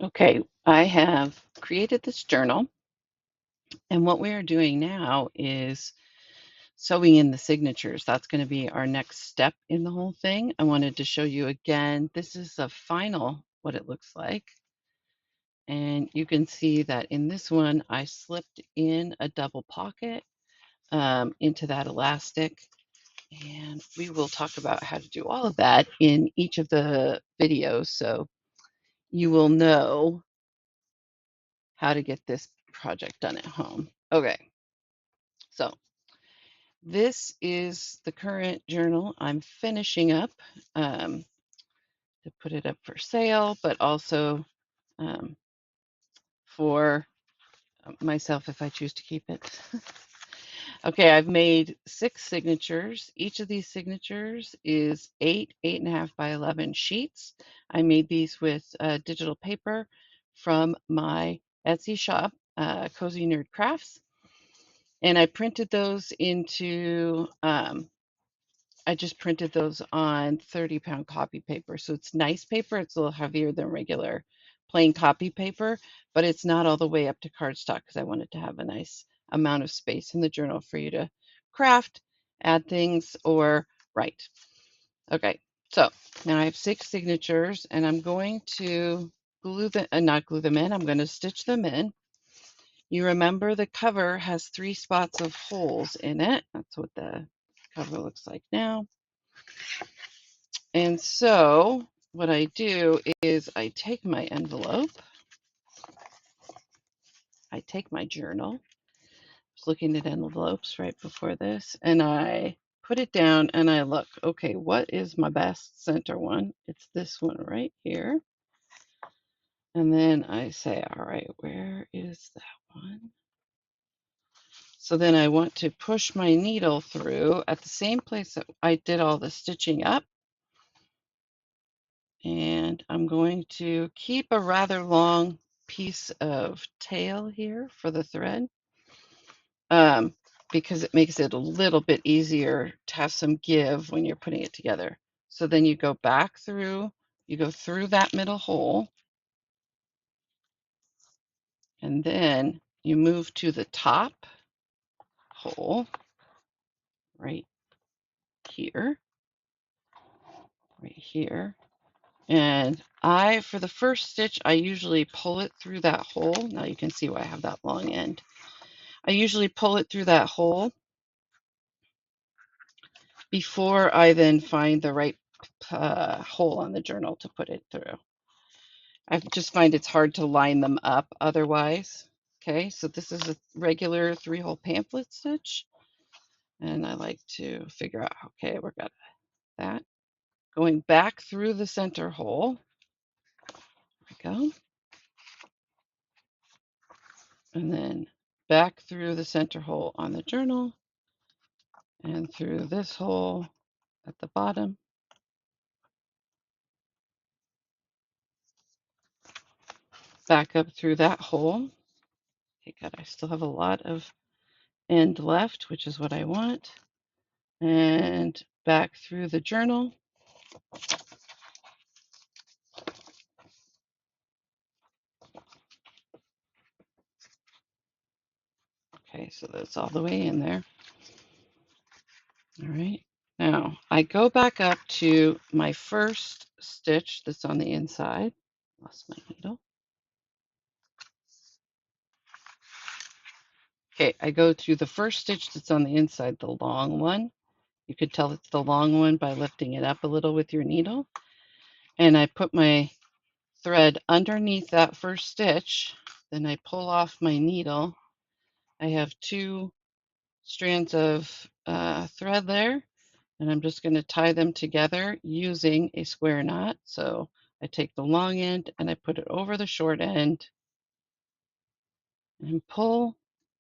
Okay, I have created this journal, and what we are doing now is sewing in the signatures. That's going to be our next step in the whole thing. I wanted to show you again. This is a final, what it looks like. And you can see that in this one, I slipped in a double pocket into that elastic. And we will talk about how to do all of that in each of the videos. So you will know how to get this project done at home. Okay, so this is the current journal I'm finishing up um, to put it up for sale, but also um, for myself if I choose to keep it. Okay, I've made 6 signatures. Each of these signatures is 8.5 by 11 sheets. I made these with digital paper from my Etsy shop, Cozy Nerd Crafts. And I printed those into, I just printed those on 30-pound copy paper. So it's nice paper. It's a little heavier than regular plain copy paper, but it's not all the way up to cardstock because I wanted to have a nice amount of space in the journal for you to craft, add things, or write. Okay, so now I have 6 signatures and I'm going to glue them, not glue them in, I'm going to stitch them in. You remember the cover has 3 spots of holes in it. That's what the cover looks like now. And so what I do is I take my envelope, I take my journal. I was looking at envelopes right before this, and I put it down and I look, okay, what is my best center one? It's this one right here. And then I say, all right, where is that one? So then I want to push my needle through at the same place that I did all the stitching up. And I'm going to keep a rather long piece of tail here for the thread um, because it makes it a little bit easier to have some give when you're putting it together. So then you go back through, you go through that middle hole, and then you move to the top hole right here, right here. And for the first stitch, I usually pull it through that hole. Now you can see why I have that long end. I usually pull it through that hole before I then find the right hole on the journal to put it through. I just find it's hard to line them up otherwise. Okay, so this is a regular 3-hole pamphlet stitch. And I like to figure out, okay, we've got that. Going back through the center hole. There we go. And then back through the center hole on the journal and through this hole at the bottom. Back up through that hole. Okay, good. I still have a lot of end left, which is what I want. And back through the journal. Okay, so that's all the way in there. All right. Now I go back up to my first stitch that's on the inside. Lost my needle. Okay, I go through the first stitch that's on the inside, the long one. You could tell it's the long one by lifting it up a little with your needle. And I put my thread underneath that first stitch. Then I pull off my needle. I have 2 strands of thread there, and I'm just going to tie them together using a square knot. So I take the long end and I put it over the short end and pull,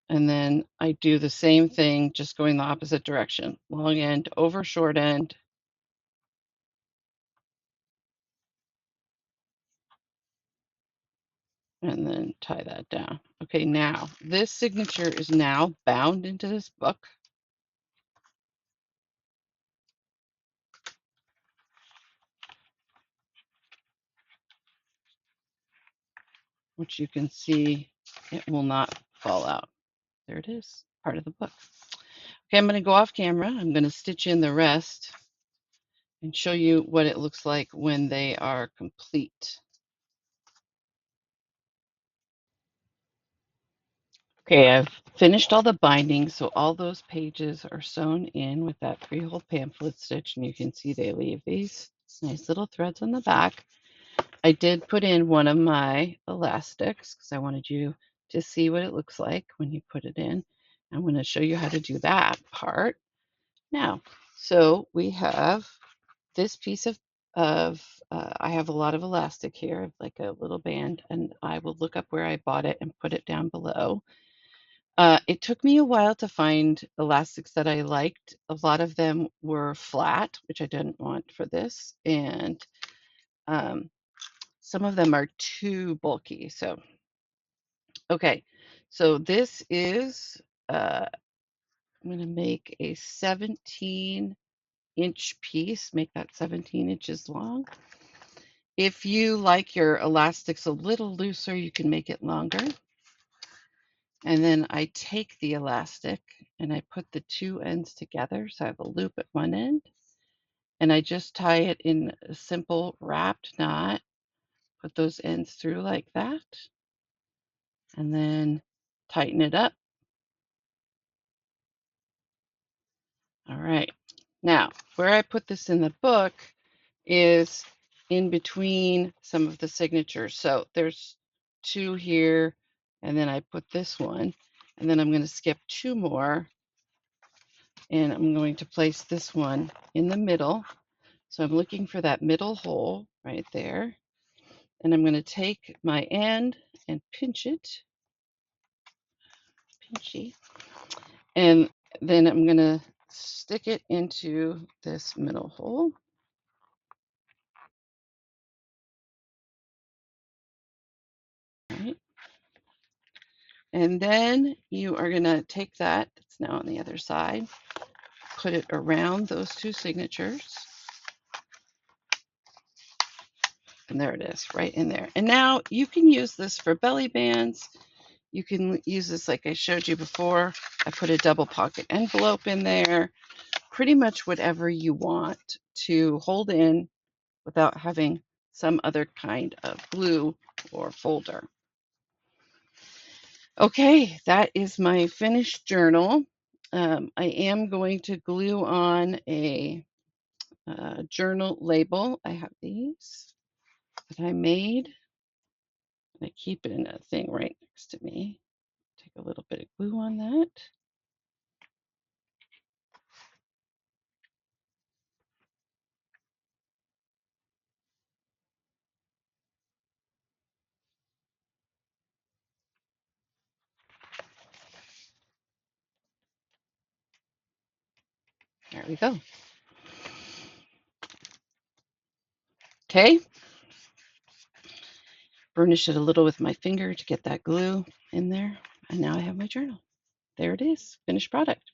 and then I do the same thing, just going the opposite direction. Long end over short end. And then tie that down. Okay, now this signature is now bound into this book. which you can see it will not fall out. There it is, part of the book. Okay, I'm going to go off camera. I'm going to stitch in the rest and show you what it looks like when they are complete. Okay, I've finished all the binding, so all those pages are sewn in with that 3-hole pamphlet stitch, and you can see they leave these nice little threads on the back. I did put in one of my elastics because I wanted you to see what it looks like when you put it in. I'm going to show you how to do that part now. So we have this piece of I have a lot of elastic here, like a little band, and I will look up where I bought it and put it down below. It took me a while to find elastics that I liked. A lot of them were flat, which I didn't want for this, and um, some of them are too bulky. So, okay, so this is, I'm going to make a 17-inch piece, make that 17 inches long. If you like your elastics a little looser, you can make it longer. And then I take the elastic and I put the two ends together. So I have a loop at one end and I just tie it in a simple wrapped knot, put those ends through like that, and then tighten it up. All right. Now, where I put this in the book is in between some of the signatures. So there's two here, and then I put this one, and then I'm going to skip two more, and I'm going to place this one in the middle. So I'm looking for that middle hole right there, and I'm going to take my end and pinch it, pinchy, and then I'm going to stick it into this middle hole. Right. And then you are going to take that, it's now on the other side, put it around those two signatures. And there it is, right in there. And now you can use this for belly bands. You can use this like I showed you before. I put a double pocket envelope in there. Pretty much whatever you want to hold in without having some other kind of glue or folder. Okay, that is my finished journal. I am going to glue on a journal label. I have these that I made. And I keep it in a thing right next to me. Take a little bit of glue on that. There we go. Okay. Burnish it a little with my finger to get that glue in there. And now I have my journal. There it is, finished product.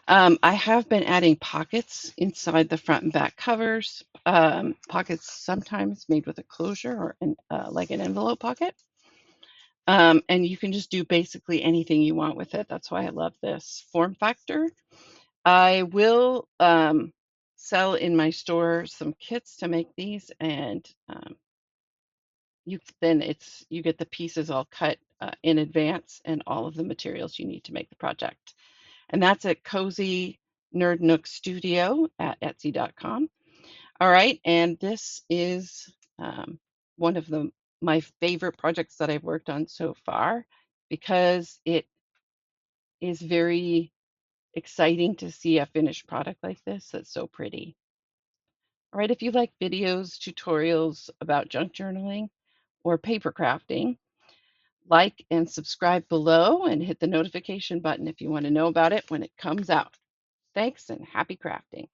I have been adding pockets inside the front and back covers. Pockets sometimes made with a closure or like an envelope pocket. And you can just do basically anything you want with it. That's why I love this form factor. I will sell in my store some kits to make these, and you get the pieces all cut in advance and all of the materials you need to make the project. And that's at Cozy Nerd Nook Studio at Etsy.com. All right, and this is one of my favorite projects that I've worked on so far because it is very exciting to see a finished product like this that's so pretty. All right, if you like videos, tutorials about junk journaling or paper crafting, like and subscribe below and hit the notification button if you want to know about it when it comes out. Thanks and happy crafting.